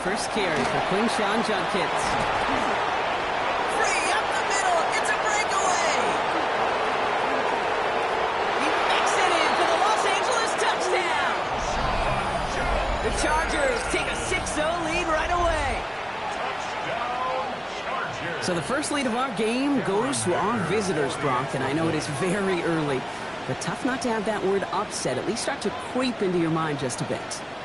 first carry for Quinshawn Judkins. Free up the middle. It's a breakaway. He makes it in for the Los Angeles touchdown. The Chargers take a 6-0 lead right away. So the first lead of our game goes to our visitors, Brock, and I know it is very early, but tough not to have that word upset at least start to creep into your mind just a bit.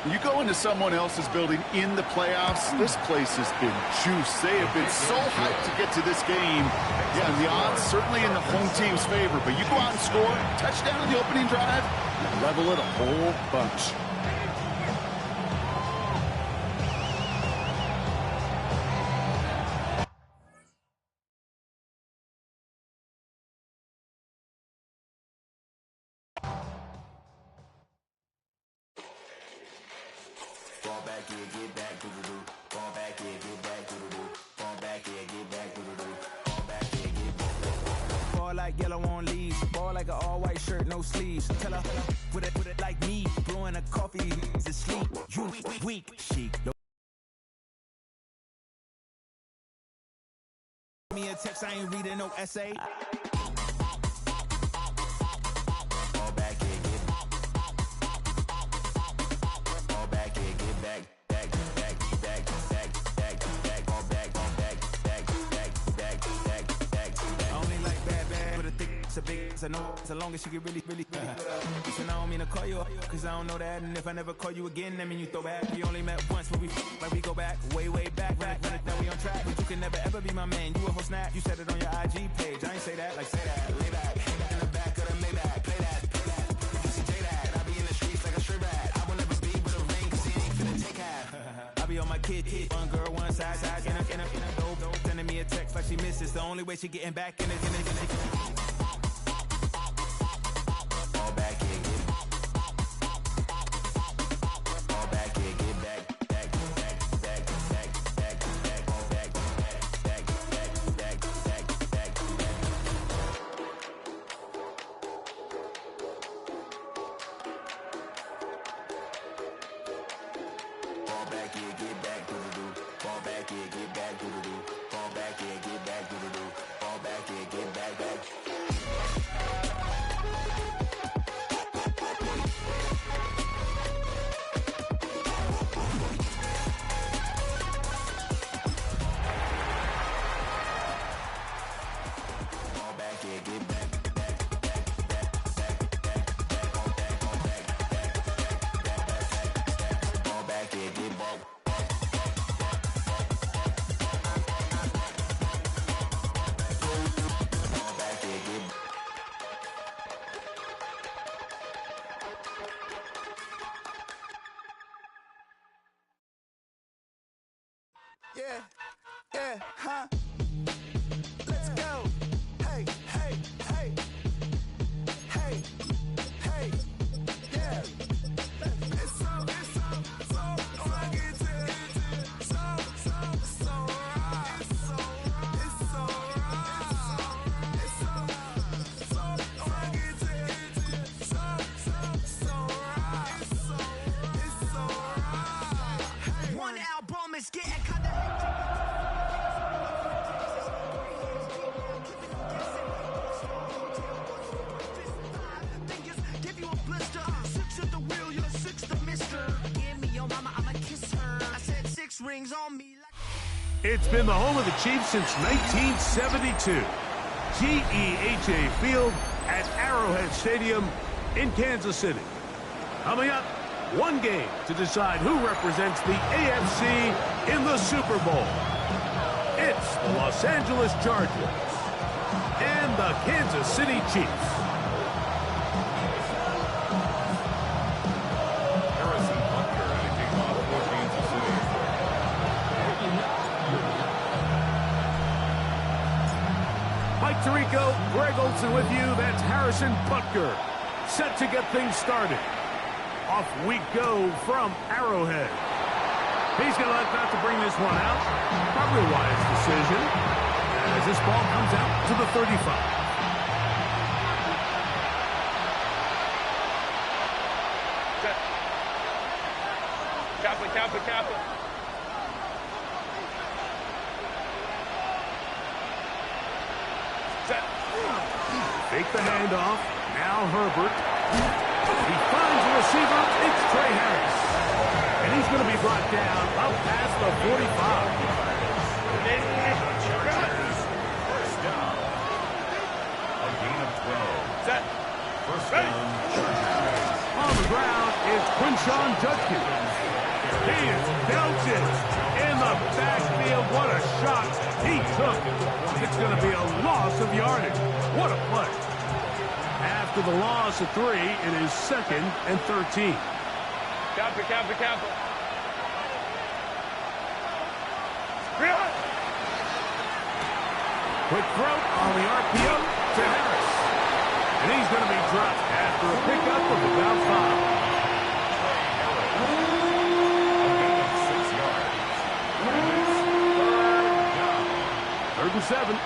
You go into someone else's building in the playoffs, this place has been juiced. They have been so hyped to get to this game. Yeah, and the odds certainly in the home team's favor, but you go out and score, touchdown in the opening drive, and level it a whole bunch. Like yellow on leaves, ball like an all-white shirt, no sleeves. Tell her with it like me, blowing a coffee, he's asleep. You weak, chic. Me a text, I ain't reading no essay. Fall back here, get back. I know as long as she get really Listen, I don't mean to call you cause I don't know that. And if I never call you again, that mean you throw back. We only met once, but we go back, way back. Run it, now we on track. But you can never ever be my man. You a whole snap, you said it on your IG page. I ain't say that, like say that. Lay back, in the back of the Maybach. Play that. You see J that. I be in the streets like a stray rat. I will never be with a ring cause he ain't finna take half. I be on my kid. One girl, one side, in a dope. Sending me a text like she misses. The only way she getting back in it. Yeah, huh? Let's go. Hey, yeah. It's so fucking so right. It's so right. One album is getting kind of rings on me like it's been the home of the Chiefs since 1972. GEHA Field at Arrowhead Stadium in Kansas City. Coming up, one game to decide who represents the AFC in the Super Bowl. It's the Los Angeles Chargers and the Kansas City Chiefs. Mike Tirico, Greg Olson with you. That's Harrison Butker, set to get things started. Off we go from Arrowhead. He's going to let that to bring this one out. Probably a wise decision as this ball comes out to the 35. Kaplan. Fake the handoff. Now Herbert. He finds the receiver. It's Trey Harris. And he's going to be brought down up past the 45. First down. A gain of 12. Set. First down. On the ground is Quinshawn Judkins. He is belted in the backfield. What a shot he took. It's going to be a loss of yardage. What a play. After the loss of 3, it is 2nd and 13. Camper. Quick throw on the RPO to Harris. And he's going to be dropped after a pickup of about 5. Third and 7.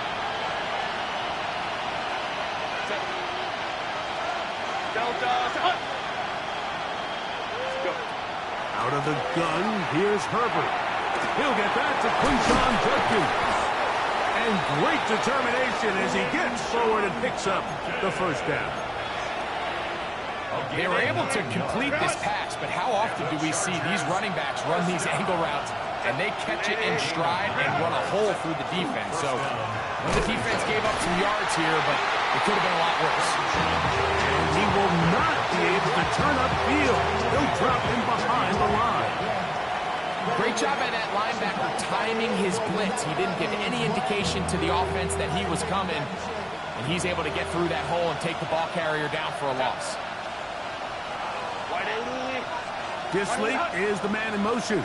Out of the gun, here's Herbert. He'll get that to Quinshawn Judkins. And great determination as he gets forward and picks up the first down. They were able to complete this pass, but how often do we see these running backs run these angle routes and they catch it in stride and run a hole through the defense? So the defense gave up some yards here, but it could have been a lot worse. And he will not be able to turn upfield. He'll drop him behind the line. Great job by that linebacker timing his blitz. He didn't give any indication to the offense that he was coming, and he's able to get through that hole and take the ball carrier down for a loss. Disley is the man in motion.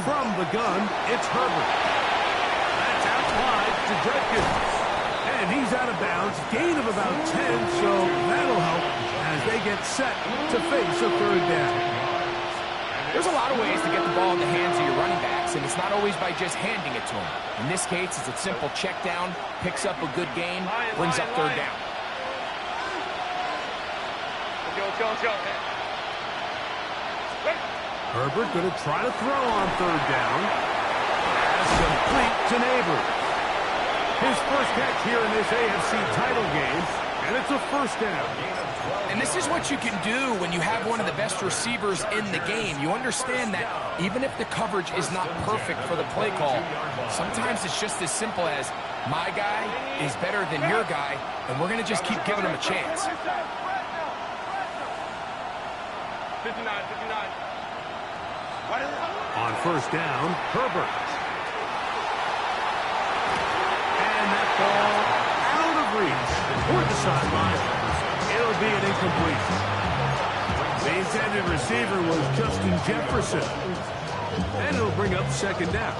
From the gun, it's Herbert. That's out wide to Judkins. And he's out of bounds. Gain of about 10, so that'll help as they get set to face a third down. There's a lot of ways to get the ball in the hands of your running backs, and it's not always by just handing it to them. In this case, it's a simple check down, picks up a good gain, brings up third down. Let's go. Herbert going to try to throw on third down. Pass complete to Neighbors. His first catch here in this AFC title game, and it's a first down. And this is what you can do when you have one of the best receivers in the game. You understand that even if the coverage is not perfect for the play call, sometimes it's just as simple as my guy is better than your guy, and we're going to just keep giving him a chance. 59. On first down, Herbert. And that ball out of reach toward the sideline. It'll be an incomplete. The intended receiver was Justin Jefferson. And it'll bring up second down.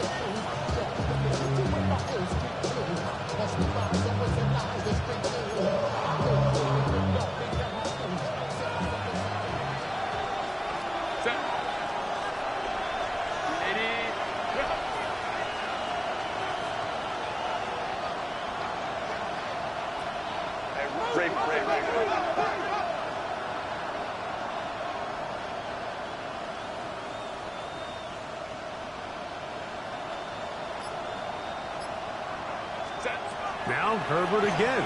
Now Herbert again.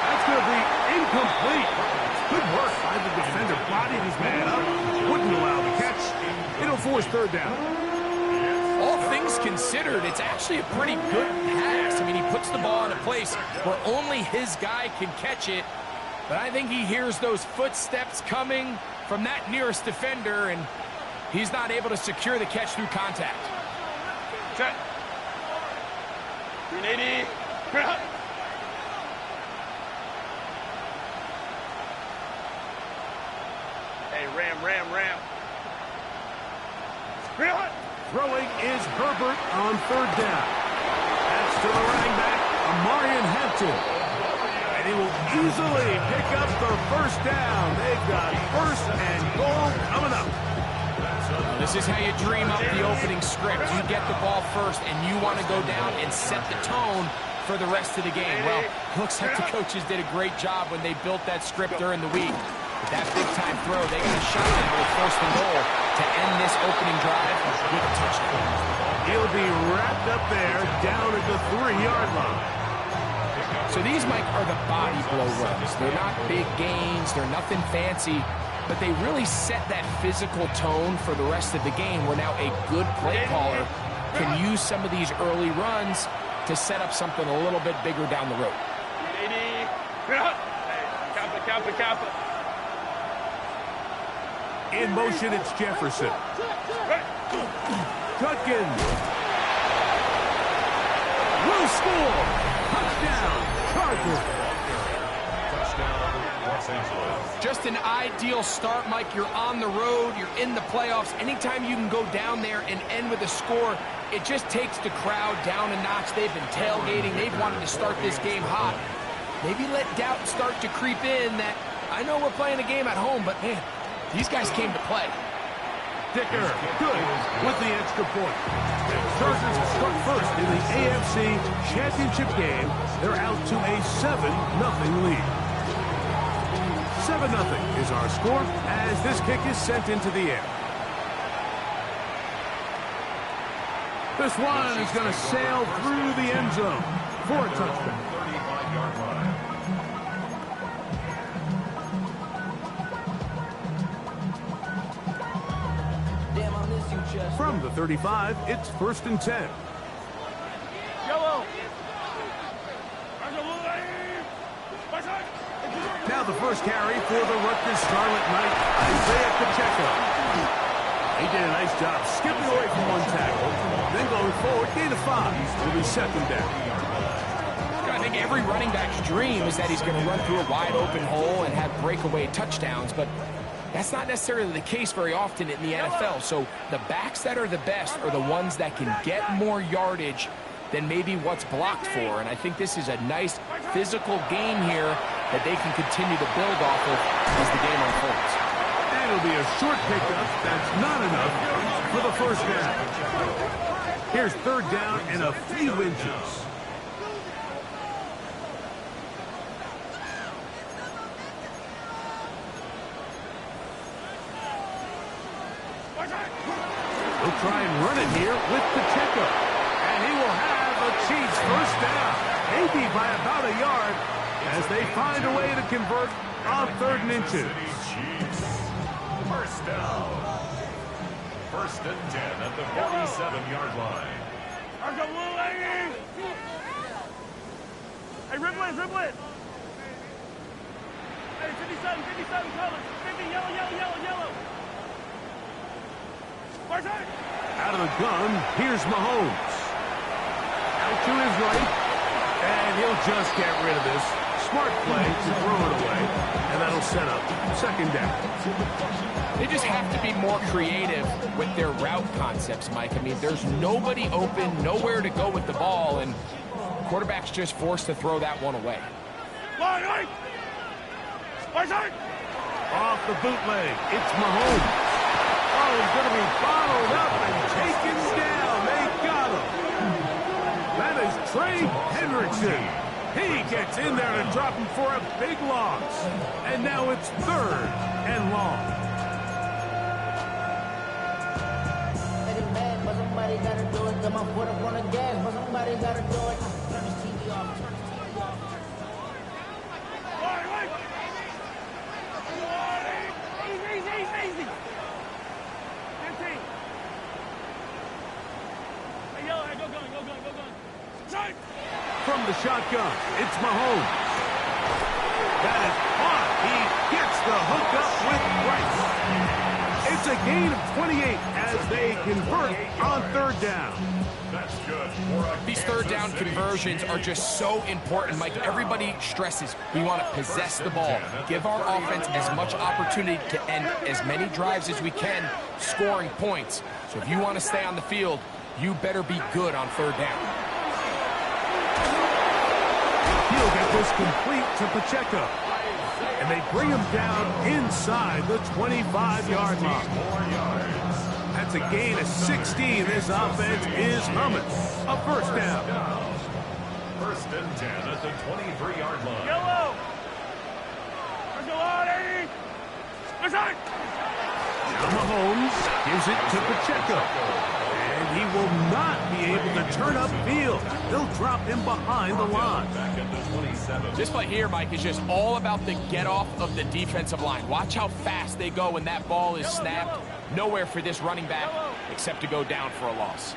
That's going to be incomplete. Good work by the defender. Bodied his man up. Wouldn't allow the catch. It'll force third down. All things considered, it's actually a pretty good pass. I mean, he puts the ball in a place where only his guy can catch it. But I think he hears those footsteps coming from that nearest defender, and he's not able to secure the catch through contact. Check. 380. Hey, ram. Throwing is Herbert on third down. That's to the running back, Amarian Hampton. And he will easily pick up the first down. They've got first and goal coming up. This is how you dream up the opening script. You get the ball first, and you want to go down and set the tone for the rest of the game. Well, looks like the coaches did a great job when they built that script during the week. With that big-time throw, they got a shot now with first and goal to end this opening drive with a touchdown. He'll be wrapped up there down at the 3-yard line. So these, Mike, are the body blow runs. They're not big gains. They're nothing fancy. But they really set that physical tone for the rest of the game where now a good play caller can use some of these early runs to set up something a little bit bigger down the road. Kappa. In motion, it's Jefferson. Judkins. Will score. Touchdown, Chargers. Touchdown, Los Angeles. Just an ideal start, Mike. You're on the road. You're in the playoffs. Anytime you can go down there and end with a score, it just takes the crowd down a notch. They've been tailgating. They've wanted to start this game hot. Maybe let doubt start to creep in that, I know we're playing a game at home, but man, these guys came to play. Dicker, good with the extra point. Chargers struck first in the AFC Championship game. They're out to a 7-0 lead. 7-0 is our score as this kick is sent into the air. This one is going to sail through the end zone for a touchdown. 35-yard line. From the 35, it's 1st and 10. Yellow. Now the first carry for the Rutgers Scarlet Knight, Isaiah Pacheco. He did a nice job skipping away from one tackle, then going forward, gain of 5. Will be 2nd down. I think every running back's dream is that he's going to run through a wide open hole and have breakaway touchdowns, but that's not necessarily the case very often in the NFL. So the backs that are the best are the ones that can get more yardage than maybe what's blocked for. And I think this is a nice physical game here that they can continue to build off of as the game unfolds. And it'll be a short pickup. That's not enough for the first down. Here's 3rd down and a few inches. He'll try and run it here with Pacheco. And he will have a Chiefs first down. Maybe by about a yard as they find a way to convert on 3rd and inches. First down. 1st and 10 at the 47-yard line. Hey, dribble it. Hey, 57 colors. 50, yellow. Out of the gun, here's Mahomes. Out to his right, and he'll just get rid of this. Smart play to throw it away, and that'll set up 2nd down. They just have to be more creative with their route concepts, Mike. I mean, there's nobody open, nowhere to go with the ball, and quarterback's just forced to throw that one away. Off the bootleg, it's Mahomes. Oh, he's going to be bottled up and taken down. They got him. That is Trey Hendrickson. He gets in there to drop him for a big loss. And now it's 3rd and long. But somebody got to do it. Got my foot up on the gas, but somebody got to do it. Turn this TV off. Easy. From the shotgun, it's Mahomes. That is caught. He gets the hook up with Rice. It's a gain of 28 as they convert on 3rd down. That's good. These 3rd down conversions are just so important, Mike. Everybody stresses we want to possess the ball, give our offense as much opportunity to end as many drives as we can, scoring points. So if you want to stay on the field, you better be good on 3rd down. He'll get this complete to Pacheco. And they bring him down inside the 25-yard line. That's a gain of 16. This offense is humming. A first down. 1st and 10 at the 23-yard line. Yellow. Now Mahomes gives it to Pacheco. And and he will not be able to turn upfield. They'll drop him behind the line. This play here, Mike, is just all about the get-off of the defensive line. Watch how fast they go when that ball is snapped. Nowhere for this running back except to go down for a loss.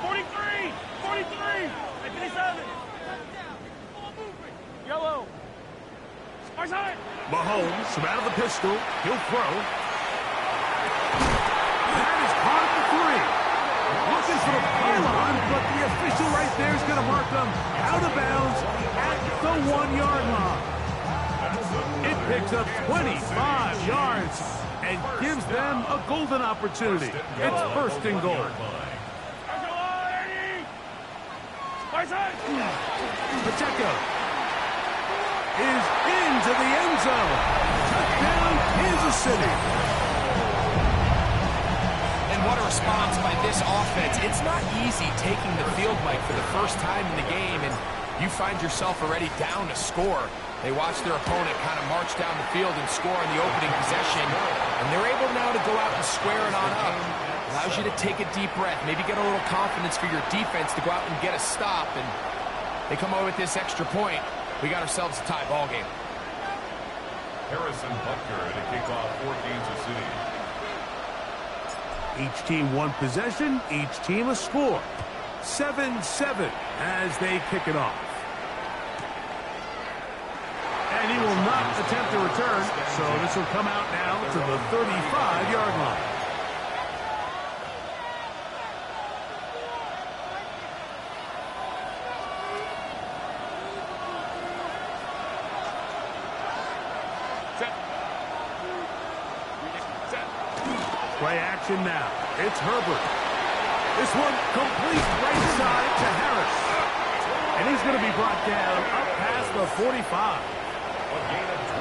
43! 43! 57! Yellow! Mahomes from out of the pistol. He'll throw. That is caught at the 3. Looking for the pylon, but the official right there is going to mark them out of bounds at the 1-yard line. It picks up 25 yards and gives them a golden opportunity. It's first and goal. Pacheco is into the end zone. Touchdown, Kansas City. And what a response by this offense. It's not easy taking the field, Mike, for the first time in the game, and you find yourself already down to score. They watch their opponent kind of march down the field and score in the opening possession, and they're able now to go out and square it on up. Allows you to take a deep breath, maybe get a little confidence for your defense to go out and get a stop, and they come away with this extra point. We got ourselves a tie ball game. Harrison Butker to kick off for Kansas City. Each team one possession, each team a score. 7-7 as they kick it off. And he will not attempt to return, so this will come out now to the 35-yard line. Play action now. It's Herbert. This one complete right side to Harris. And he's going to be brought down up past the 45.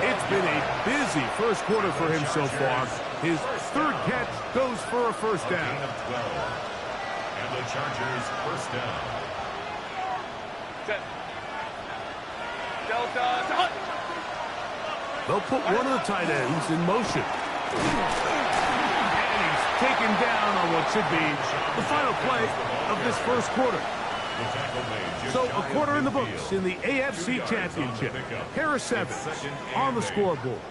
It's been a busy first quarter for him so far. His third catch goes for a first down. And the Chargers first down. They'll put one of the tight ends in motion. Taken down on what should be the final play of this first quarter. So a quarter in the books in the AFC Championship. Harris Evans on the scoreboard.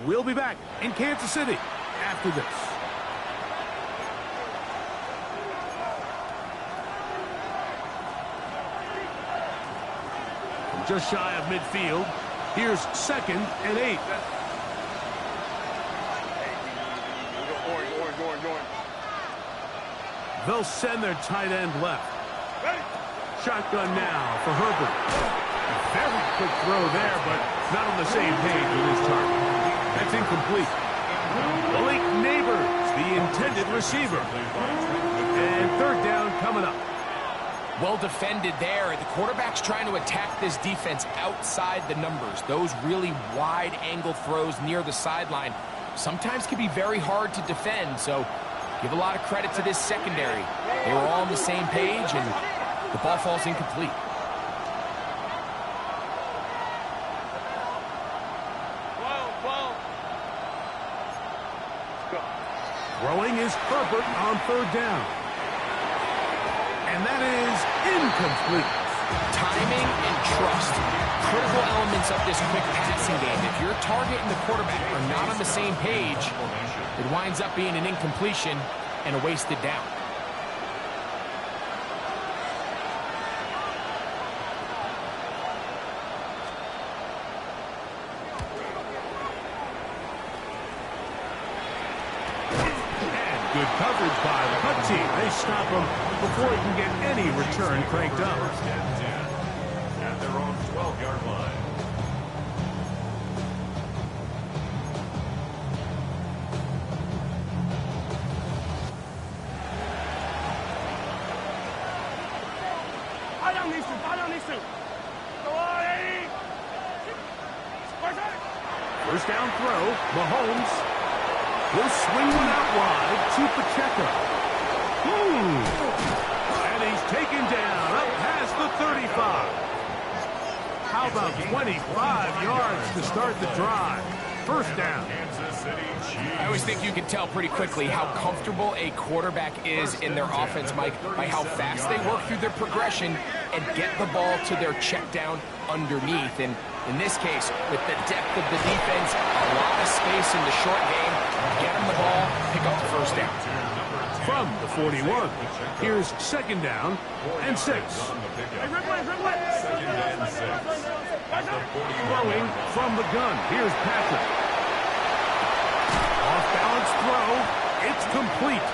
We'll be back in Kansas City after this. Just shy of midfield. Here's 2nd and 8. They'll send their tight end left. Shotgun now for Herbert. A very quick throw there, but not on the same page with his target. That's incomplete. Malik Neighbors, the intended receiver. And third down coming up. Well defended there. The quarterback's trying to attack this defense outside the numbers. Those really wide angle throws near the sideline sometimes can be very hard to defend, so give a lot of credit to this secondary. They were all on the same page, and the ball falls incomplete. Throwing is Herbert on third down. And that is incomplete. Timing and trust, critical elements of this quick passing game. If your target and the quarterback are not on the same page, it winds up being an incompletion and a wasted down. And good coverage by the punt team. They stop him before he can get any return cranked up. At their own 12-yard line. First down throw, Mahomes will swing one out wide to Pacheco. And he's taken down up past the 35. How about 25 yards to start the drive? First down. I always think you can tell pretty quickly how comfortable a quarterback is in their offense, Mike, by how fast they work through their progression and get the ball to their check down underneath. And in this case, with the depth of the defense, a lot of space in the short game, get them the ball, pick up the first down. From the 41, here's second down and 6. Throwing from the gun, here's Patrick. Off-balance throw, it's complete.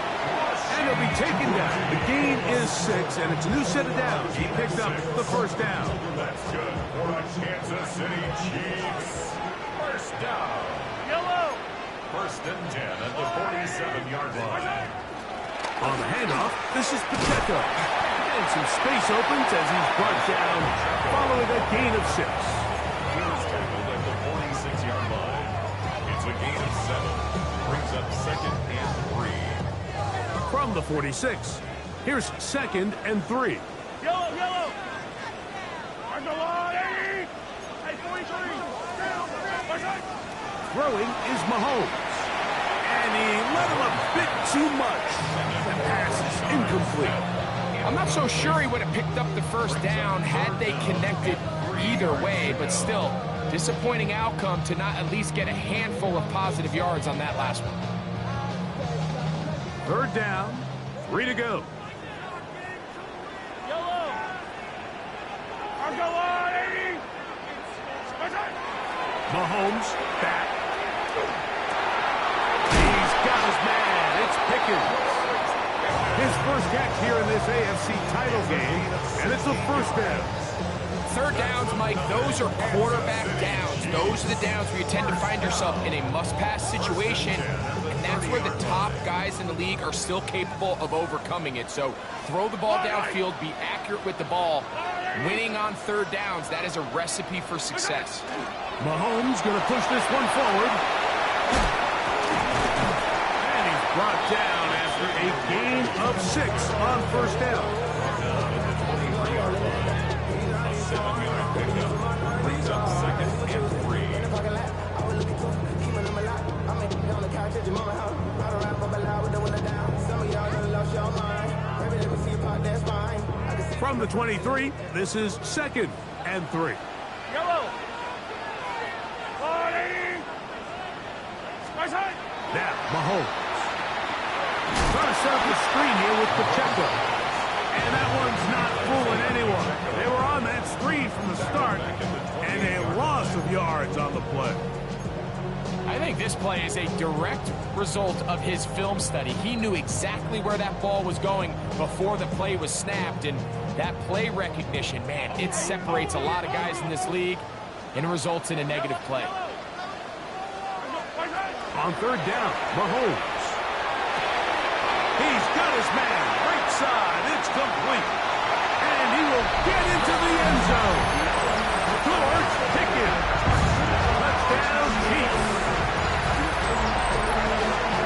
And he'll be taken down. The gain is 6, and it's a new set of downs. He picked up the first down. That's good for the Kansas City Chiefs. First down. Yellow. First and 10 at the 47-yard line. On the handoff, this is Pacheco. And some space opens as he's brought down following a gain of 6. He was tackled at the 46-yard line. It's a gain of 7. Brings up second and 3. From the 46, here's second and 3. Yellow, yellow. On the line, 80. Hey, 43. Down. Throwing is Mahomes. And he let him a bit too much. The pass is incomplete. I'm not so sure he would have picked up the first down had they connected either way, but still, disappointing outcome to not at least get a handful of positive yards on that last one. Third down, 3 to go. Yellow. On the line, 80. Mahomes back. He's got his man. It's Pickens. His first catch here in this AFC title game, and it's a first down. Third downs, Mike, those are quarterback downs. Those are the downs where you tend to find yourself in a must-pass situation, and that's where the top guys in the league are still capable of overcoming it. So throw the ball downfield, be accurate with the ball. Winning on third downs, that is a recipe for success. Mahomes going to push this one forward. And he's brought down after a gain of 6 on first down. A 7-yard pickup. Brings up second and 3. From the 23, this is second and 3. Yellow. Line, 80. Right side. Now, Mahomes. Trying to set up the screen here with Pacheco. And that one's not fooling anyone. They were on that screen from the start, and a loss of yards on the play. I think this play is a direct result of his film study. He knew exactly where that ball was going before the play was snapped, and that play recognition, man, it separates a lot of guys in this league and results in a negative play. On third down, Mahomes. He's got his man, right side, it's complete. And he will get into the end zone. George Pickens. Touchdown, Chiefs.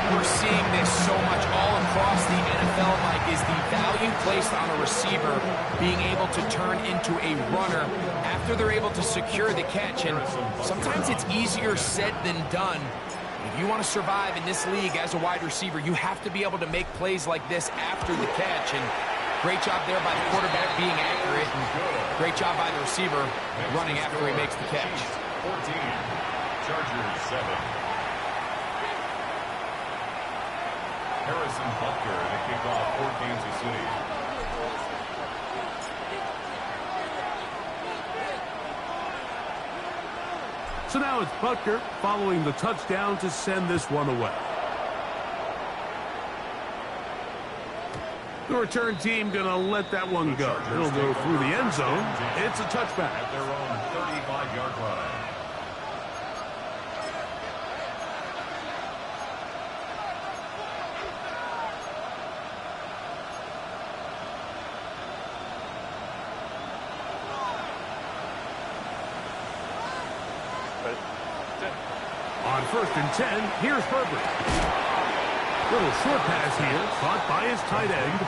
We're seeing this so much all across the NFL, Mike, is the value placed on a receiver being able to turn into a runner after they're able to secure the catch. And sometimes it's easier said than done. If you want to survive in this league as a wide receiver, you have to be able to make plays like this after the catch. And great job there by the quarterback being accurate. And great job by the receiver running after he makes the catch. 14. Chargers 7. Harrison Butker to kick off for Kansas City. So now it's Butker following the touchdown to send this one away. The return team going to let that one go. It'll go through the end zone. It's a touchback. At their own 35-yard line. On first and 10, here's Herbert. Little short pass here, caught by his tight end.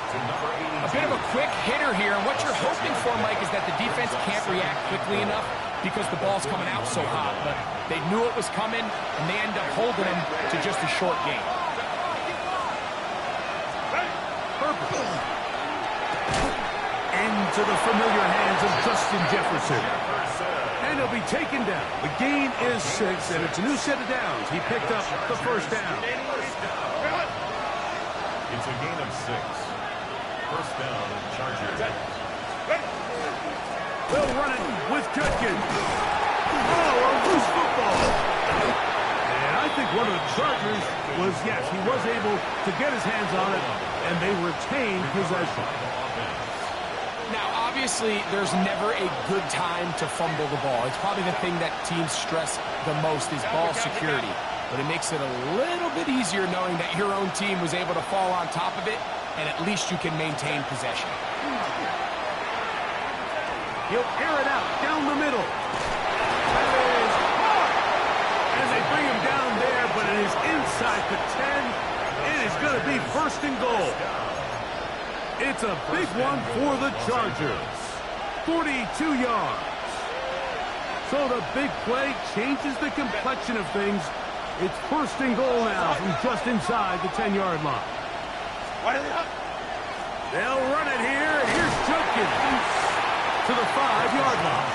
A bit of a quick hitter here, and what you're hoping for, Mike, is that the defense can't react quickly enough because the ball's coming out so hot, but they knew it was coming, and they end up holding them to just a short game. Into the familiar hands of Justin Jefferson. And he'll be taken down. The gain is 6, and it's a new set of downs. He picked up the first down. It's a gain of 6. First down, Chargers. They'll run it with Judkins. Oh, a loose football. And I think one of the Chargers was, yes, he was able to get his hands on it, and they retained possession. Now, obviously, there's never a good time to fumble the ball. It's probably the thing that teams stress the most is ball security. But it makes it a little bit easier knowing that your own team was able to fall on top of it, and at least you can maintain possession. He'll air it out down the middle. That is hard. And they bring him down there, but it is inside the 10. It is going to be first and goal. It's a big one for the Chargers. 42 yards. So the big play changes the complexion of things. It's first and goal now from just inside the 10-yard line. They'll run it here. Here's Judkins to the 5-yard line.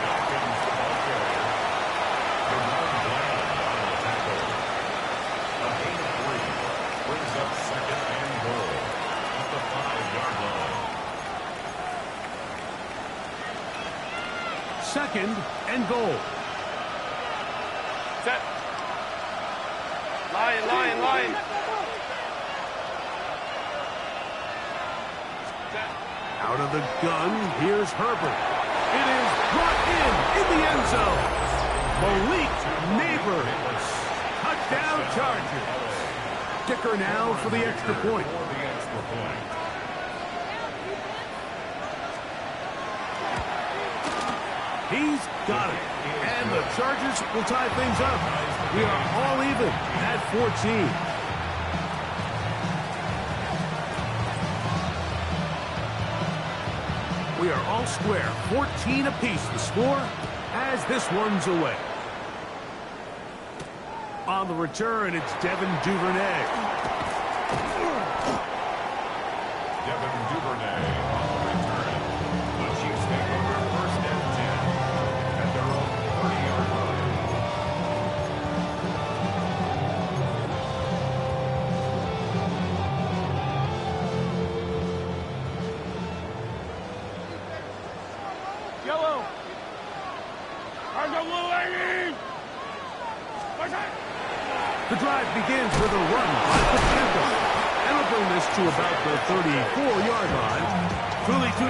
A gain of 3 brings up second and goal at the 5-yard line. Second and goal. Set. Line. Out of the gun, here's Herbert. It is brought in the end zone. Malik Neighbors. Touchdown Chargers. Kicker now for the extra point. He's got it. And the Chargers will tie things up. We are all even at 14. We are all square, 14 apiece the score as this one's away. On the return, it's Devin Duvernay. Devin Duvernay on the return. The Chiefs take over first and 10 at their own 30-yard line. Yellow. Argo blue, lady. The drive begins with a run by the Panthers. And will bring this to about the 34-yard line. Truly to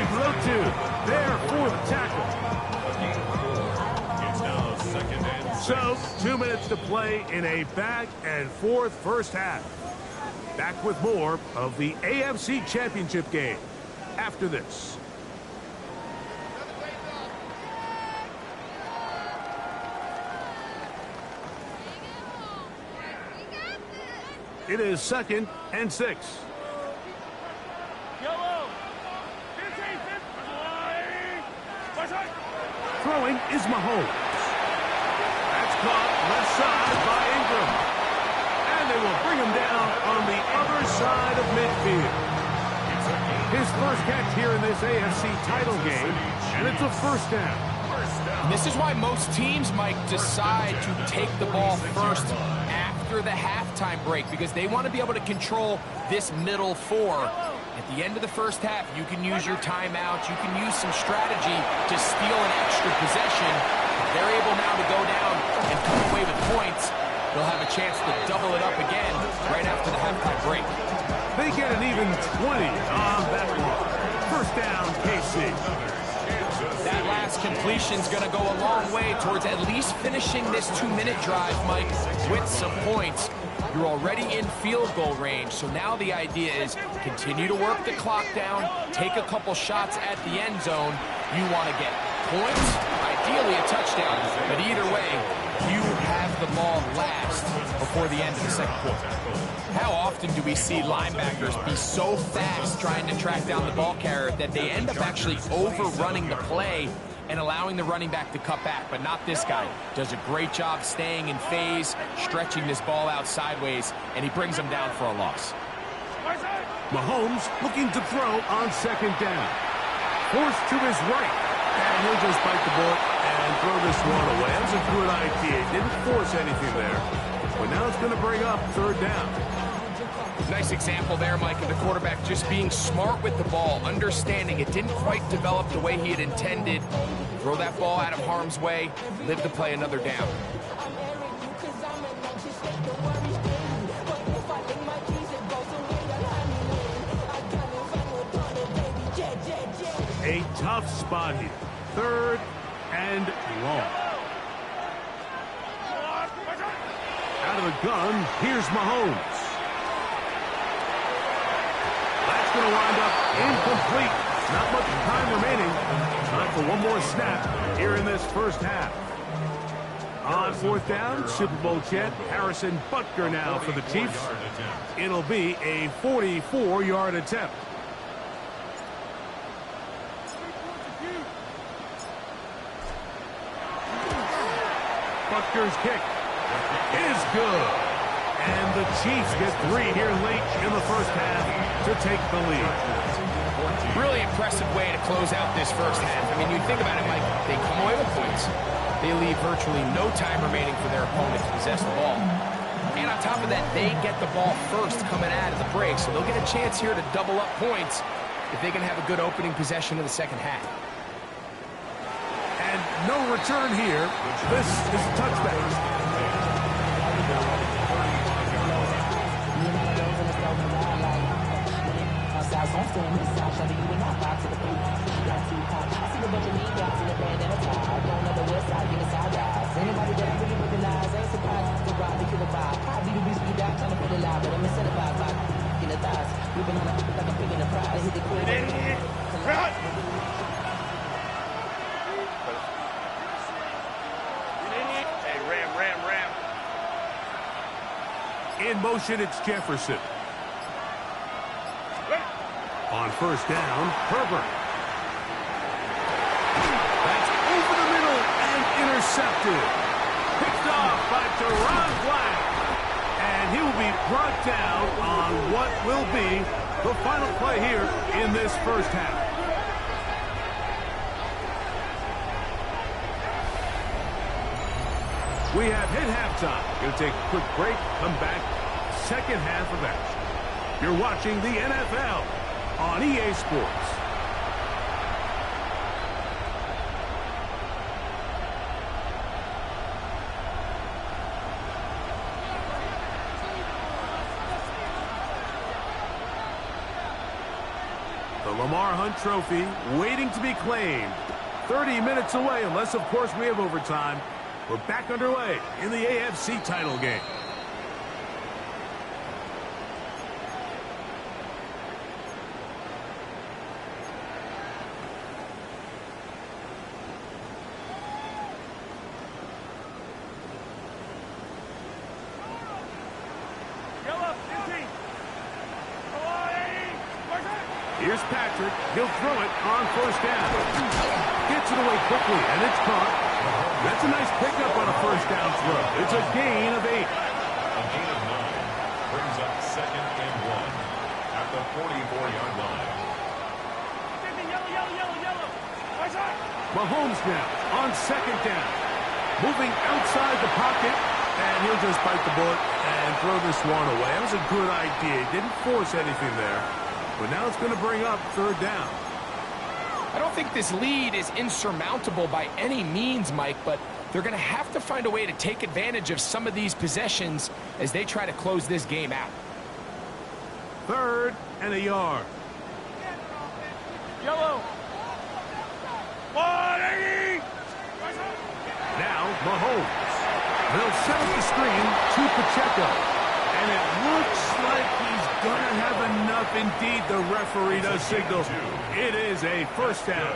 there for the tackle. It's now second and 6. So, 2 minutes to play in a back-and-forth first half. Back with more of the AFC Championship game after this. It is second and 6. Yellow. Throwing is Mahomes. That's caught left side by Ingram. And they will bring him down on the other side of midfield. His first catch here in this AFC title game, and it's a first down. And this is why most teams, Mike, decide to take the ball first after the halftime break, because they want to be able to control this middle four. At the end of the first half, you can use your timeouts, you can use some strategy to steal an extra possession. If they're able now to go down and come away with points, they'll have a chance to double it up again right after the halftime break. They get an even 20 on that one. First down, KC. That last completion's going to go a long way towards at least finishing this 2-minute drive, Mike, with some points. You're already in field goal range, so now the idea is continue to work the clock down, take a couple shots at the end zone. You want to get points, ideally a touchdown, but either way, you have the ball last before the end of the second quarter. How often do we see linebackers be so fast trying to track down the ball carrier that they end up actually overrunning the play and allowing the running back to cut back, but not this guy. Does a great job staying in phase, stretching this ball out sideways, and he brings him down for a loss. Mahomes looking to throw on second down. Forced to his right. And he'll just bite the bullet and throw this one away. That was a good idea. Didn't force anything there. But now it's going to bring up third down. Nice example there, Mike, of the quarterback just being smart with the ball, understanding it didn't quite develop the way he had intended. Throw that ball out of harm's way, live to play another down. A tough spot here. Third and long. Out of the gun, here's Mahomes. That's going to wind up incomplete. Not much time remaining. Time for one more snap here in this first half. On fourth down, Super Bowl champ Harrison Butker now for the Chiefs. It'll be a 44-yard attempt. Butker's kick is good. And the Chiefs get 3 here late in the first half to take the lead. Really impressive way to close out this first half. I mean, you think about it, Mike, they come away with points. They leave virtually no time remaining for their opponent to possess the ball. And on top of that, they get the ball first coming out of the break, so they'll get a chance here to double up points if they can have a good opening possession in the second half. And no return here. This is a touchback. In motion, it's Jefferson. On first down, Herbert. That's over the middle and intercepted. Picked off by Teron Black. And he will be brought down on what will be the final play here in this first half. We have hit halftime. Going to take a quick break, come back, second half of action. You're watching the NFL on EA Sports. The Lamar Hunt Trophy waiting to be claimed. 30 minutes away, unless, of course, we have overtime. We're back underway in the AFC title game. Here's Patrick. He'll throw it on first down. Gets it away quickly, and it's caught. That's a nice pickup on a first down throw. It's a gain of 8. A gain of 9 brings up second and 1 at the 44-yard line. Mahomes now on second down. Moving outside the pocket, and he'll just bite the bullet and throw this one away. That was a good idea. He didn't force anything there. But now it's going to bring up third down. I don't think this lead is insurmountable by any means, Mike, but they're going to have to find a way to take advantage of some of these possessions as they try to close this game out. Third and a yard. Yellow. 180. Now Mahomes. They'll set up the screen to Pacheco. And it looks like he's going to have enough. Indeed, the referee does signal. It is a first down.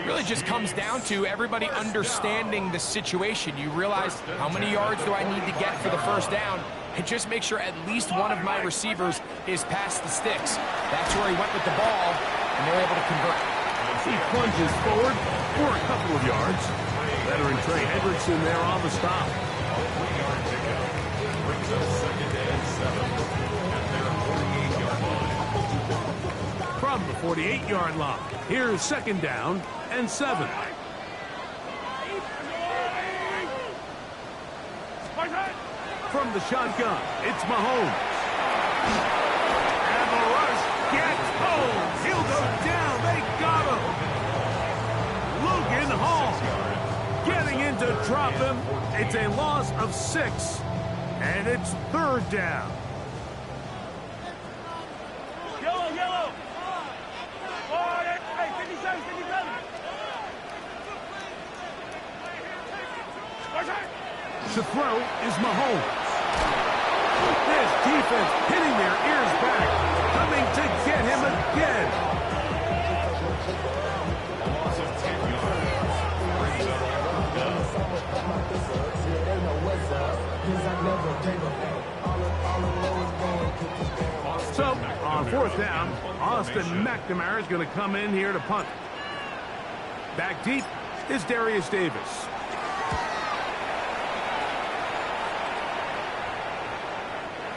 Really just comes down to everybody understanding the situation. You realize how many yards do I need to get for the first down, and just make sure at least one of my receivers is past the sticks. That's where he went with the ball, and they're able to convert. He plunges forward for a couple of yards. Veteran Trey Hendrickson there on the stop. A 3-yard pickup brings up second and 7 at their 48-yard line. From the 48-yard line, here's second down and 7. From the shotgun, it's Mahomes. And the rush gets home. He'll go down. They got him. Logan Hall getting in to drop him. It's a loss of 6, and it's third down. Yellow. Oh, hey, 57. To throw is Mahomes. This defense hitting their ears back, coming to get him again. A loss of 10 yards brings up third down. So, on fourth down, Austin McNamara is going to come in here to punt. Back deep is Darius Davis.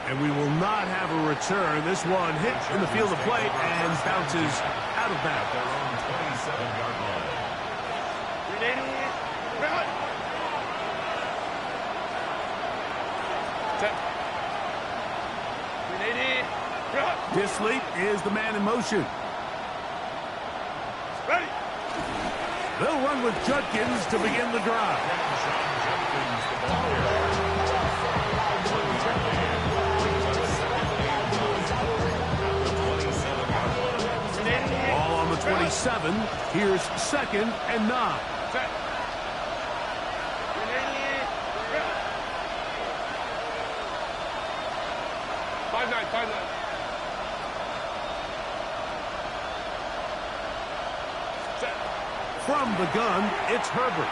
And we will not have a return. This one hit in the field of play and bounces out of bounds. Their own 27-yard line. Disley is the man in motion. Ready. They'll run with Judkins to begin the drive. Ball on the 27. Here's second and 9. From the gun, it's Herbert.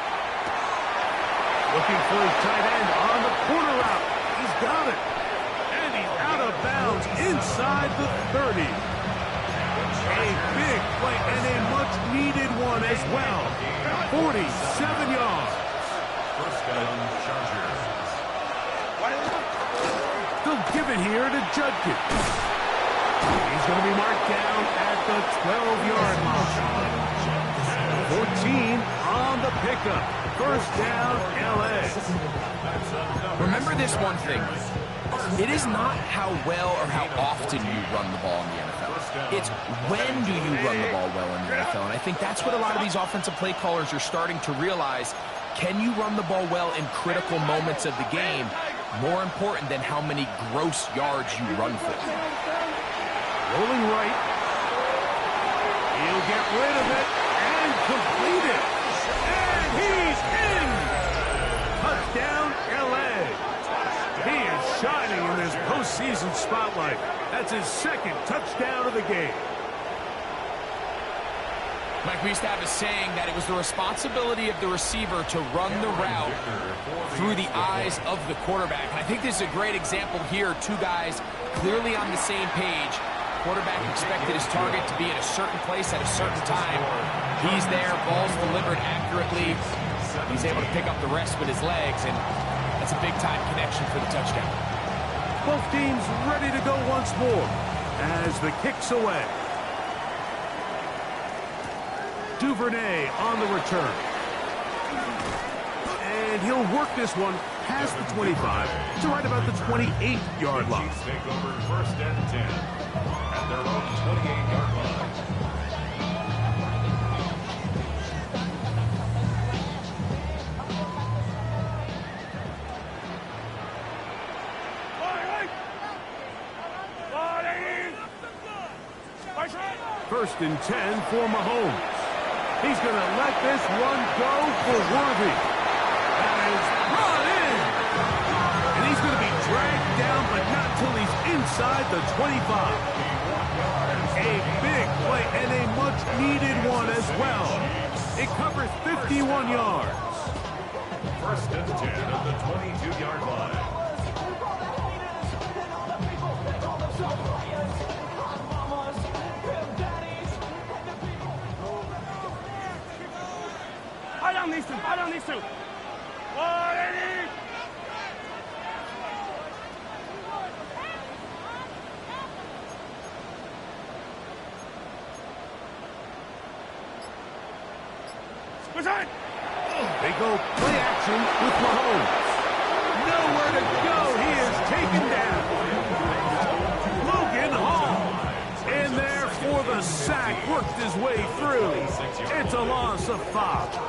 Looking for his tight end on the corner route. He's got it. And he's out of bounds inside the 30. A big play and a much-needed one as well. 47 yards. First down, Chargers. They'll give it here to Judkins. He's going to be marked down at the 12-yard line. 14 on the pickup. First down, L.A. Remember this one thing. It is not how well or how often you run the ball in the NFL. It's when do you run the ball well in the NFL. And I think that's what a lot of these offensive play callers are starting to realize. Can you run the ball well in critical moments of the game? More important than how many gross yards you run for. Rolling right. He'll get rid of it and complete it. And he's in! Touchdown, L.A. He is shining in this postseason spotlight. That's his second touchdown of the game. Mike, we used to have a saying that it was the responsibility of the receiver to run the route through the eyes of the quarterback. And I think this is a great example here. Two guys clearly on the same page. Quarterback expected his target to be at a certain place at a certain time. He's there, ball's delivered accurately. He's able to pick up the rest with his legs, and that's a big-time connection for the touchdown. Both teams ready to go once more as the kick's away. Duvernay on the return. And he'll work this one past the 25 to right about the 28-yard line. Chiefs take over first and 10 at their own 28-yard line. First and 10 for Mahomes. He's going to let this one go for Worthy. That is brought in. And he's going to be dragged down, but not till he's inside the 25. A big play and a much-needed one as well. It covers 51 yards. First and 10 at the 22-yard line. Out on these two. 180. Resign. They go play action with Mahomes. Nowhere to go. He is taken down. Logan Hall in there for the sack. Worked his way through. It's a loss of 5.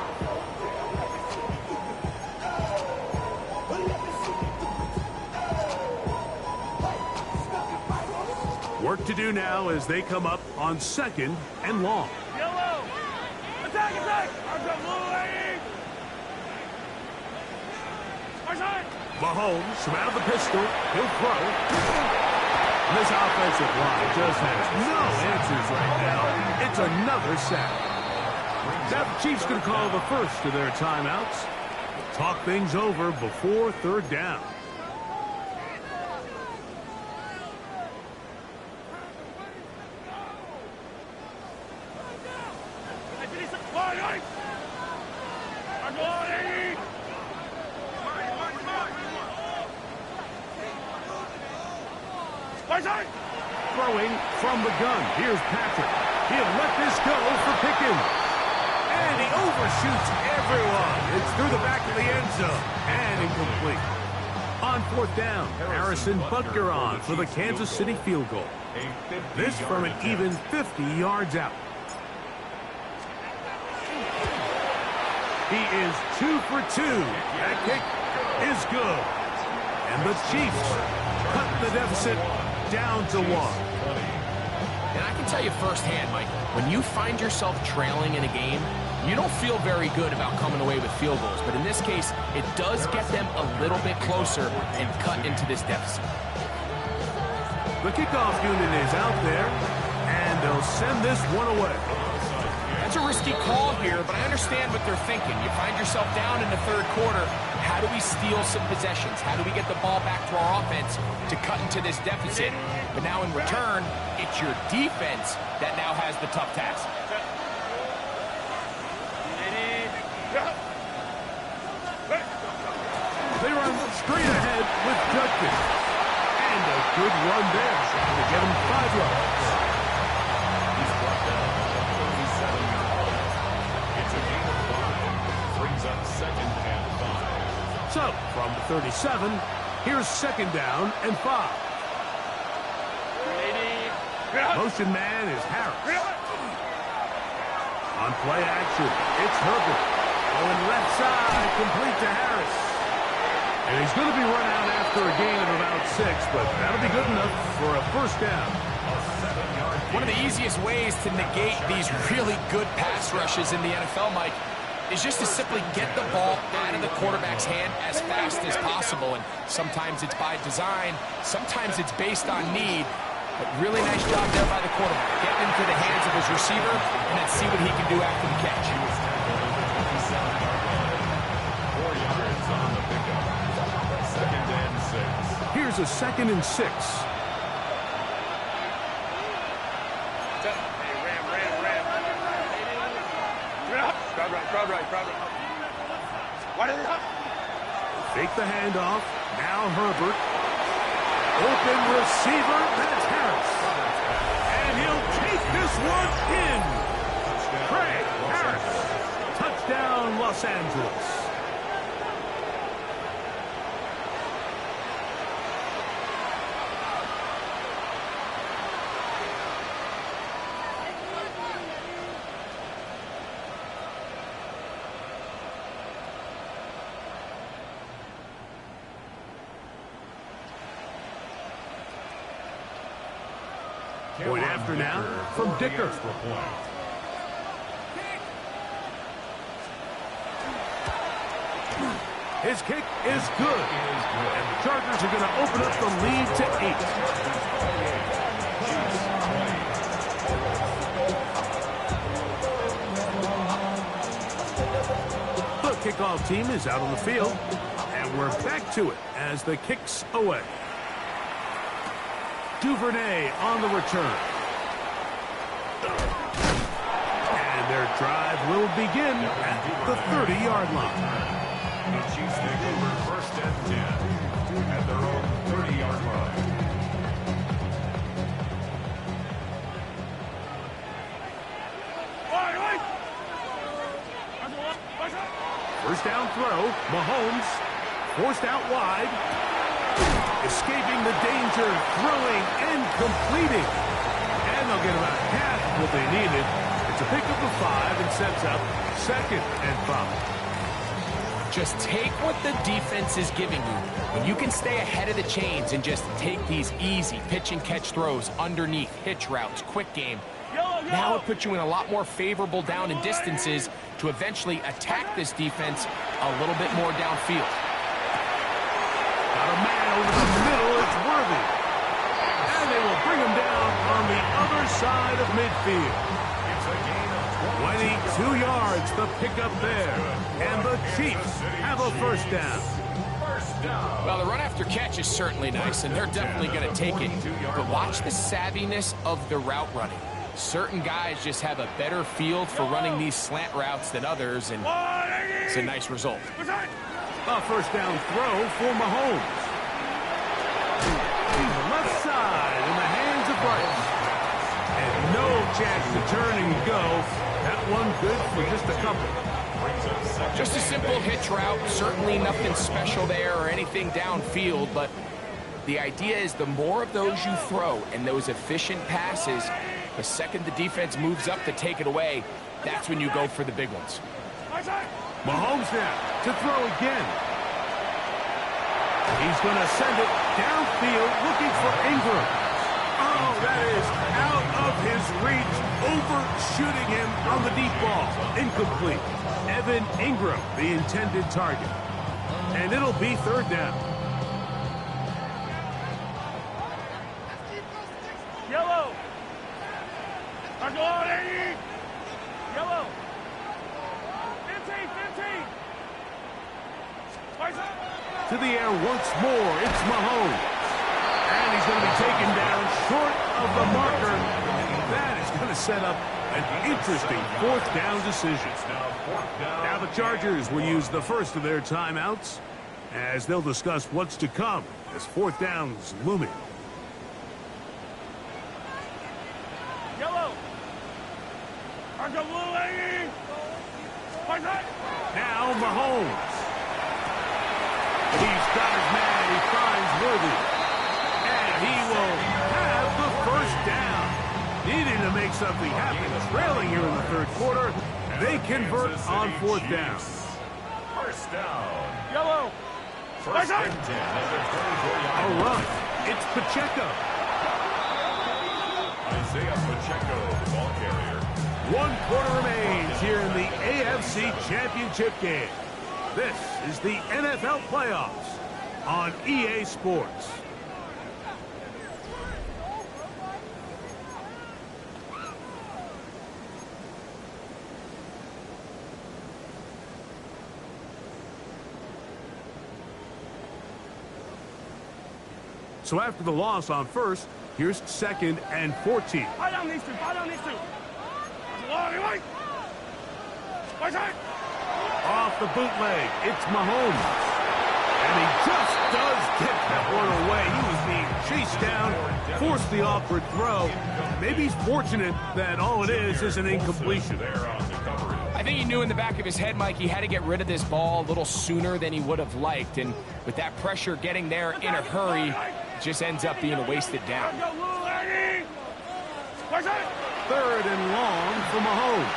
Work to do now as they come up on 2nd and long. Yellow. Attack, attack. Arms up, blue lady. Resign. Mahomes from out of the pistol. He'll throw. This offensive line just has no answers right now. It's another sack. Now the Chiefs can call the first of their timeouts. Talk things over before 3rd down. Throwing from the gun. Here's Patrick. He'll let this go for Pickens. And he overshoots everyone. It's through the back of the end zone. And incomplete. On 4th down, Harrison Butker on for the Kansas City field goal. This from an even 50 yards out. He is 2 for 2. That kick is good. And the Chiefs cut the deficit down to 1. And I can tell you firsthand, Mike, when you find yourself trailing in a game, you don't feel very good about coming away with field goals. But in this case, it does get them a little bit closer and cut into this deficit. The kickoff unit is out there, and they'll send this one away. That's a risky call here, but I understand what they're thinking. You find yourself down in the 3rd quarter. How do we steal some possessions? How do we get the ball back to our offense to cut into this deficit? But now in return, it's your defense that now has the tough task. They run straight ahead with Judkins. And a good run there to get him 5 yards. He's brought down 37 yards. It's a gain of 5. Brings up 2nd and 5. So, from the 37, here's 2nd down and 5. Motion man is Harris. On play action, it's Herbert. Going left side, complete to Harris. And he's going to be run out after a gain of about 6, but that'll be good enough for a 1st down. One of the easiest ways to negate these really good pass rushes in the NFL, Mike, is just to simply get the ball out of the quarterback's hand as fast as possible. And sometimes it's by design, sometimes it's based on need. But really nice job there by the quarterback. Getting into the hands of his receiver and then see what he can do after the catch. 4 yards on the pickup. 2nd and 6. Here's a 2nd and 6. Crowd right. What is it? Fake the handoff. Now Herbert. Open receiver. That's Harris. And he'll take this one in. Craig Harris. Touchdown, Los Angeles. Point after now from Dicker. His kick is good. And the Chargers are going to open up the lead to 8. The kickoff team is out on the field. And we're back to it as the kick's away. Duvernay on the return. And Their drive will begin at the 30-yard line. The Chiefs take over first and 10 at their own 30-yard line. First down throw. Mahomes forced out wide. Escaping the danger, throwing and completing. And they'll get about half what they needed. It's a pickup of 5 and sets up 2nd and 5. Just take what the defense is giving you. And you can stay ahead of the chains and just take these easy pitch and catch throws underneath, hitch routes, quick game. Now it puts you in a lot more favorable down and distances to eventually attack this defense a little bit more downfield. Got a man over the middle. It's Worthy. And they will bring him down on the other side of midfield. It's a gain of 22 yards, the pickup there. And the Chiefs have a first down. Well, the run after catch is certainly nice, and they're definitely going to take it. But watch the savviness of the route running. Certain guys just have a better feel for running these slant routes than others, and it's a nice result. A first down throw for Mahomes. The left side in the hands of Bryce. And no chance to turn and go. That one good for just a couple. Just a simple hitch route. Certainly nothing special there or anything downfield, but the idea is the more of those you throw and those efficient passes, the second the defense moves up to take it away, that's when you go for the big ones. Mahomes now to throw again. He's going to send it downfield looking for Ingram. Oh, that is out of his reach, overshooting him on the deep ball. Incomplete. Evan Ingram, the intended target. And it'll be third down. Yellow. Yellow. 15. To the air once more, it's Mahomes. And he's going to be taken down short of the marker. And that is going to set up an interesting fourth down decision. Now the Chargers will use the first of their timeouts as they'll discuss what's to come as fourth down's looming. Yellow. Now Mahomes. He's got his man. He finds Worthy. And he will have the first down. Needing to make something happen. Trailing here in the third quarter. They convert on fourth down. First down. Yellow. First and 10 at the 24-yard A run. It's Pacheco. Isaiah Pacheco, the ball carrier. 1 quarter remains here in the AFC Championship game. This is the NFL playoffs on EA Sports. So after the loss on first, here's 2nd and 14. Buy down these two. Off the bootleg, it's Mahomes. And he just does get that one away. He was being chased down, forced the awkward throw. Maybe he's fortunate that all it is an incompletion. I think he knew in the back of his head, Mike, he had to get rid of this ball a little sooner than he would have liked. And with that pressure getting there in a hurry, it just ends up being a wasted down. 3rd and long for Mahomes.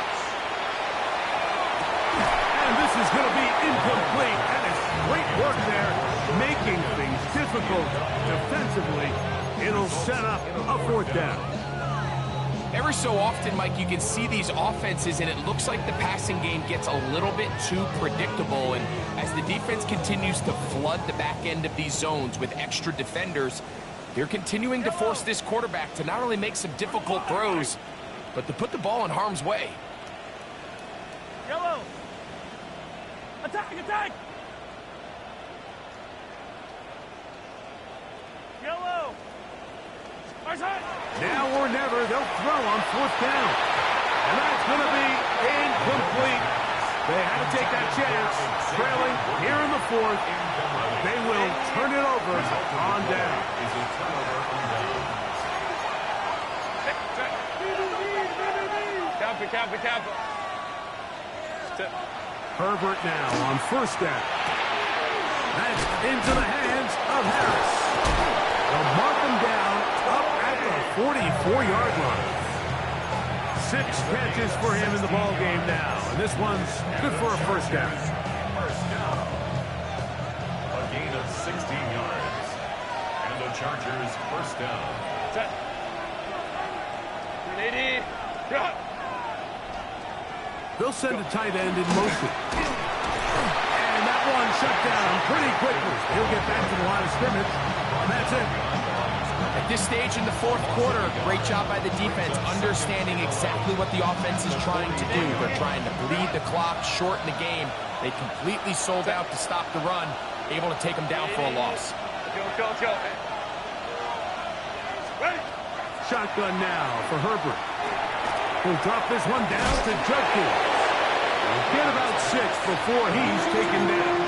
And this is going to be incomplete. And it's great work there, making things difficult defensively. It'll set up a fourth down. Every so often, Mike, you can see these offenses, and it looks like the passing game gets a little bit too predictable. And as the defense continues to flood the back end of these zones with extra defenders, they're continuing to force this quarterback to not only make some difficult throws, but to put the ball in harm's way. Yellow. Attack. Yellow. Now or never, they'll throw on fourth down. And that's going to be incomplete. They had to take that chance, trailing here in the fourth. They will turn it over on down. Kappa. Herbert now on first down. That's into the hands of Harris. They'll mark him down up at the 44-yard line. 6 catches for him in the ball game now, and this one's good for a first down. A gain of 16 yards. And the Chargers first down. Set. 180. They'll send a tight end in motion. And that one shut down pretty quickly. He'll get back to the line of scrimmage, and that's it. At this stage in the fourth quarter, great job by the defense, understanding exactly what the offense is trying to do. They're trying to bleed the clock, shorten the game. They completely sold out to stop the run, able to take them down for a loss. Let's go. Ready? Shotgun now for Herbert. He'll drop this one down to Judkins. He'll get about 6 before he's taken down.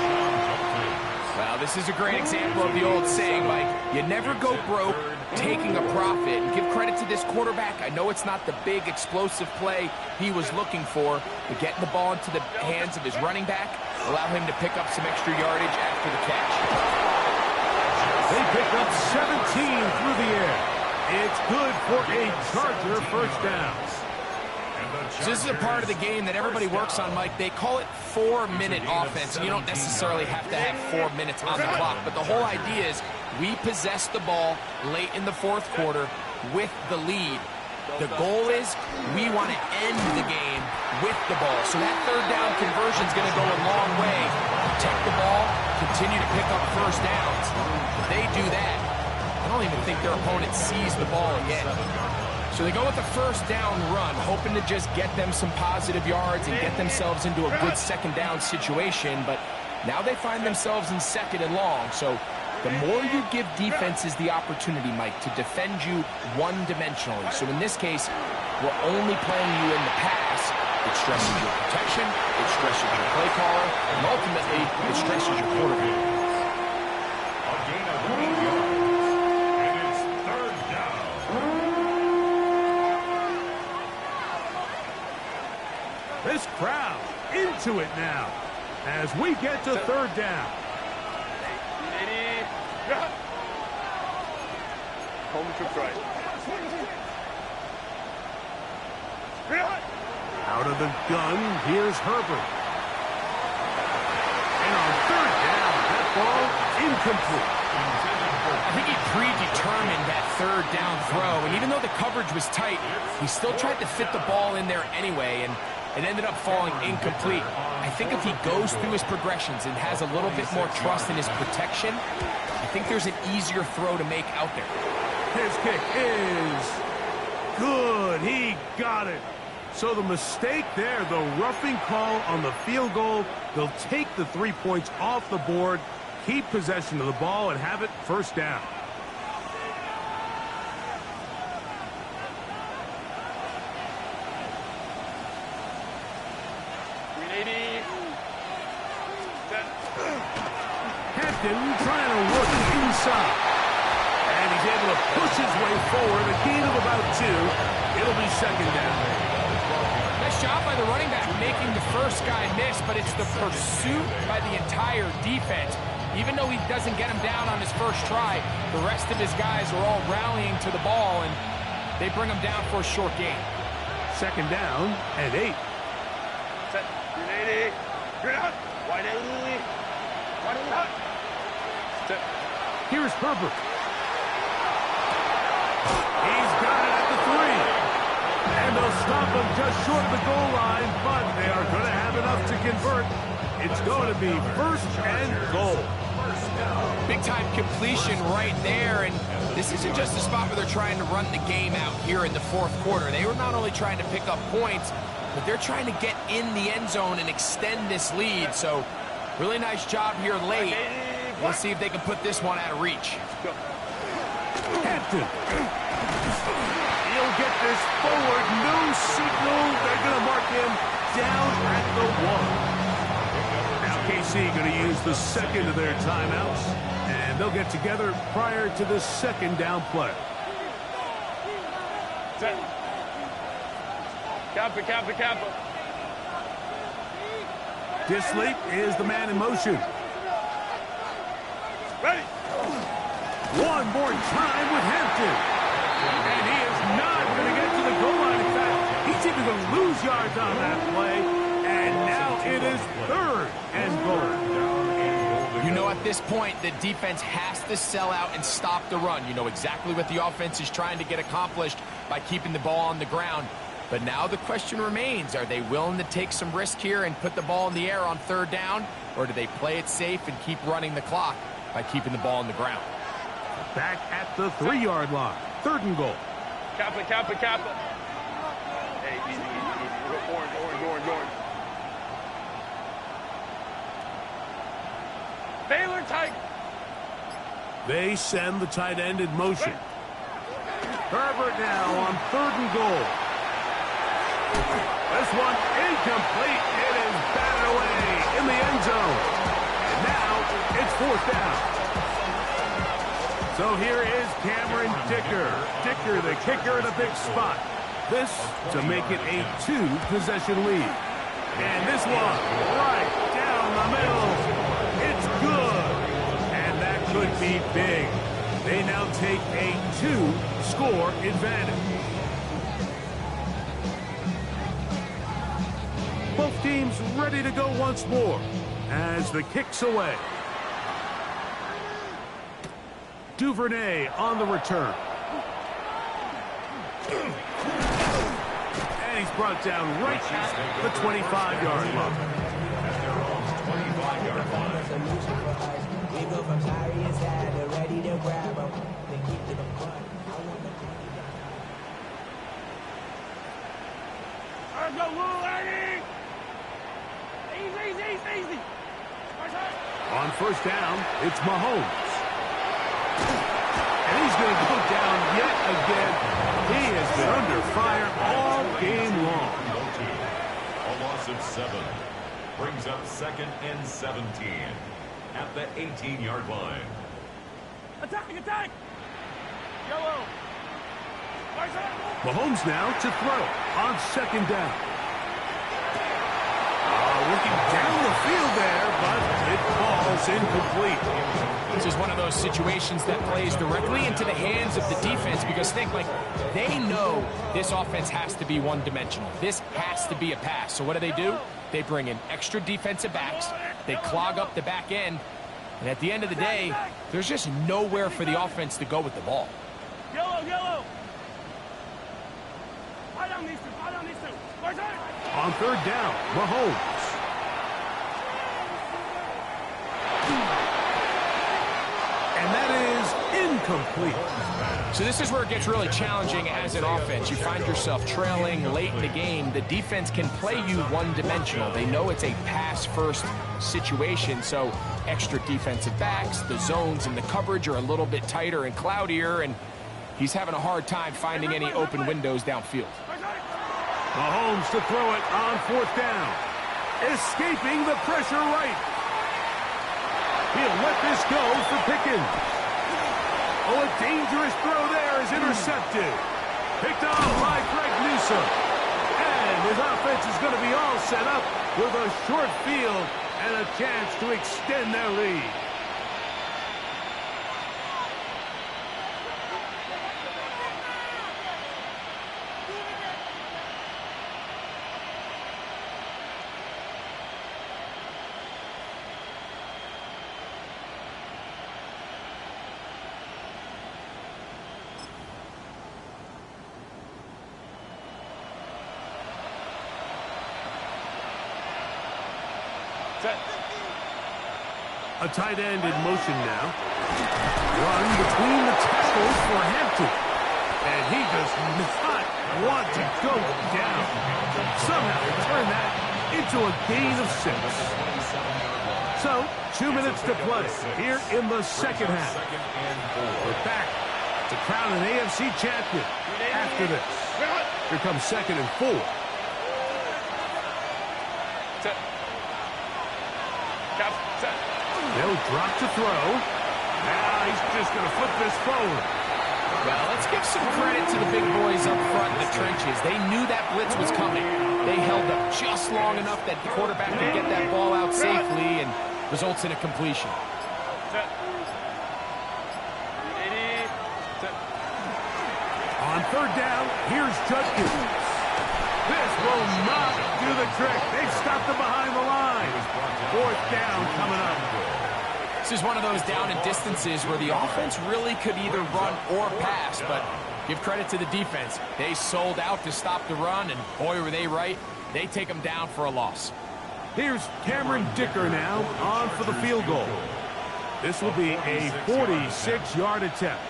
Well, this is a great example of the old saying, Mike, you never go broke taking a profit. And give credit to this quarterback. I know it's not the big explosive play he was looking for, but getting the ball into the hands of his running back allow him to pick up some extra yardage after the catch. They pick up 17 through the air. It's good for a Charger first down. So this is a part of the game that everybody works on, Mike. They call it 4-minute offense. You don't necessarily have to have 4 minutes on the clock, but the whole idea is we possess the ball late in the fourth quarter with the lead. The goal is we want to end the game with the ball. So that third down conversion is going to go a long way. Protect the ball, continue to pick up first downs. If they do that, I don't even think their opponent sees the ball again. So they go with the first down run, hoping to just get them some positive yards and get themselves into a good second down situation. But now they find themselves in second and long. So the more you give defenses the opportunity, Mike, to defend you one-dimensionally. So in this case, we're only playing you in the pass. It stresses your protection, it stresses your play caller, and ultimately, it stresses your quarterback. A gain of 8 yards. And it's third down. This crowd into it now as we get to third down. 180. Home troops right. Out of the gun, here's Herbert. And on third down, that ball incomplete. I think he predetermined that third down throw, and even though the coverage was tight, he still tried to fit the ball in there anyway, and it ended up falling incomplete. I think if he goes through his progressions and has a little bit more trust in his protection, I think there's an easier throw to make out there. His kick is good. He got it. So the mistake there, the roughing call on the field goal, they'll take the 3 points off the board, keep possession of the ball, and have it first down. Hampton trying to work inside. And he's able to push his way forward. A gain of about 2. It'll be second down. Nice job by the running back making the first guy miss, but it's the pursuit by the entire defense. Even though he doesn't get him down on his first try, the rest of his guys are all rallying to the ball, and they bring him down for a short gain. Second down and 8. Set. 180. Good out. 180. 180. Set. Here's Herbert. He's got it at the 3. And they'll stop him just short of the goal line, but they are going to have enough to convert. It's going to be first and goal. Big-time completion right there, and this isn't just a spot where they're trying to run the game out here in the fourth quarter. They were not only trying to pick up points, but they're trying to get in the end zone and extend this lead. So really nice job here late. We'll see if they can put this one out of reach. Hampton. He'll get this forward. No signal that down at the 1. Now KC going to use the second of their timeouts, and they'll get together prior to the second down play. Set. Kappa, Kappa, Kappa. Disley is the man in motion. Ready. One more time with Hampton. And he is not going to get to the goal line. In fact, he's even going to lose yards on that play. And now it is 3rd and goal. You know, at this point, the defense has to sell out and stop the run. You know exactly what the offense is trying to get accomplished by keeping the ball on the ground. But now the question remains, are they willing to take some risk here and put the ball in the air on 3rd down? Or do they play it safe and keep running the clock by keeping the ball on the ground? Back at the 3-yard line. 3rd and goal. Kappa, Kappa, Kappa. Hey, easy, easy, easy. Go orange, orange, orange, orange. Baylor Tiger. They send the tight end in motion. Herbert now on 3rd and goal. This one incomplete. It is batted away in the end zone. And now it's 4th down. So here is Cameron Dicker. Dicker, the kicker, in a big spot. This to make it a 2-possession lead. And this one right down the middle. It's good. And that could be big. They now take a 2-score advantage. Both teams ready to go once more as the kick's away. Duvernay on the return. And he's brought down right at the 25-yard line. At their own 25-yard line. We go from sorry inside to ready to grab them. They keep to the front. Let's go, Lou, Eddie. Easy, easy, easy, easy. On 1st down, it's Mahomes. And he's going to go down yet again. He has been under fire all game long. A loss of 7 brings up 2nd and 17 at the 18-yard line. Attack, attack. Yellow. Mahomes now to throw on 2nd down. Looking down the field there, but it falls incomplete. This is one of those situations that plays directly into the hands of the defense because think, like, they know this offense has to be one-dimensional. This has to be a pass. So what do? They bring in extra defensive backs. They clog up the back end. And at the end of the day, there's just nowhere for the offense to go with the ball. Yellow, yellow. Lie down these two. Lie down these two. On 3rd down, Mahomes. And that is incomplete. So this is where it gets really challenging as an offense. You find yourself trailing late in the game. The defense can play you one-dimensional. They know it's a pass-first situation, so extra defensive backs, the zones and the coverage are a little bit tighter and cloudier, and he's having a hard time finding any open windows downfield. Mahomes to throw it on 4th down. Escaping the pressure right. He'll let this go for Pickens. Oh, a dangerous throw there is intercepted. Picked off by Greg Newsome. And his offense is going to be all set up with a short field and a chance to extend their lead. A tight end in motion now. Run between the tackles for Hampton. And he does not want to go down. Somehow they turn that into a gain of 6. So, 2 minutes to play here in the second half. We're back to crown an AFC champion after this. Here comes 2nd and 4. Set. Cap, set. They'll drop to throw. Now he's just going to flip this forward. Well, let's give some credit to the big boys up front in the trenches. They knew that blitz was coming. They held up just long enough that the quarterback could get that ball out safely and results in a completion. Set. 80. Set. On third down, here's Judkins. This will not do the trick. They've stopped him behind the line. Fourth down coming up. This is one of those down and distances where the offense really could either run or pass, but give credit to the defense. They sold out to stop the run, and boy, were they right. They take them down for a loss. Here's Cameron Dicker now on for the field goal. This will be a 46-yard attempt.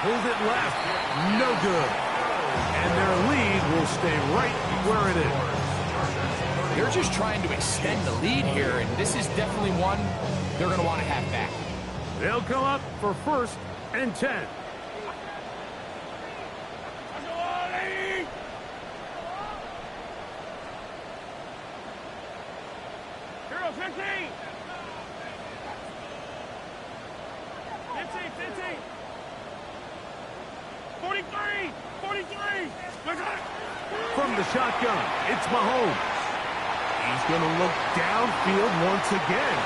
Pulled it left. No good. And their lead will stay right where it is. They're just trying to extend the lead here, and this is definitely one they're going to want to have back. They'll come up for 1st and 10. Hero 15. 15. 43! 43! From the shotgun, it's Mahomes. He's going to look downfield once again.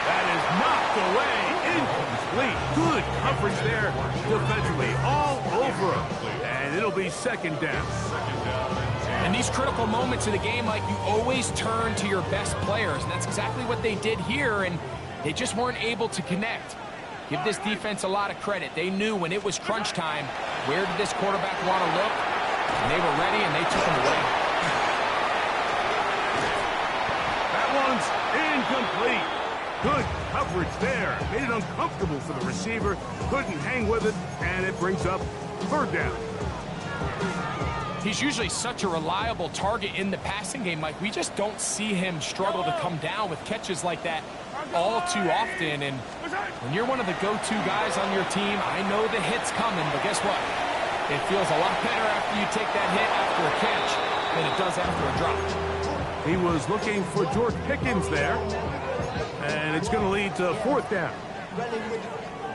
That is knocked away. Incomplete. Good coverage there defensively. All over him. And it'll be 2nd down. In these critical moments of the game, like, you always turn to your best players. And that's exactly what they did here, and they just weren't able to connect. Give this defense a lot of credit. They knew when it was crunch time, where did this quarterback want to look? And they were ready, and they took him away. That one's incomplete. Good coverage there. Made it uncomfortable for the receiver. Couldn't hang with it, and it brings up 3rd down. He's usually such a reliable target in the passing game, Mike. We just don't see him struggle to come down with catches like that all too often. And when you're one of the go-to guys on your team, I know the hit's coming, but guess what? It feels a lot better after you take that hit after a catch than it does after a drop. He was looking for George Pickens there, and it's going to lead to 4th down.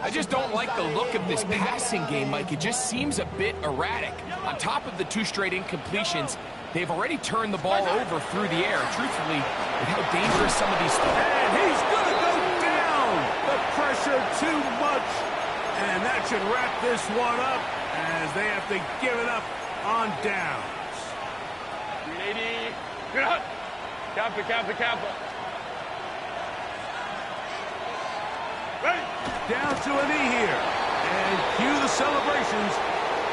I just don't like the look of this passing game, Mike. It just seems a bit erratic. On top of the 2 straight incompletions, they've already turned the ball over through the air. Truthfully, with how dangerous some of these... And he's going to go down! The pressure too much. And that should wrap this one up as they have to give it up on downs. 380. Good. Kappa. Ready. Down to a knee here. And cue the celebrations.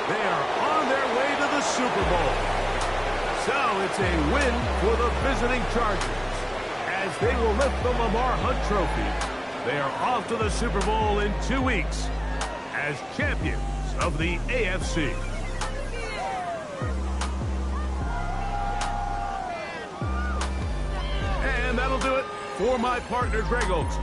They are on their way to the Super Bowl. So it's a win for the visiting Chargers as they will lift the Lamar Hunt Trophy. They are off to the Super Bowl in 2 weeks as champions of the AFC. And that'll do it for my partner, Greg Olson.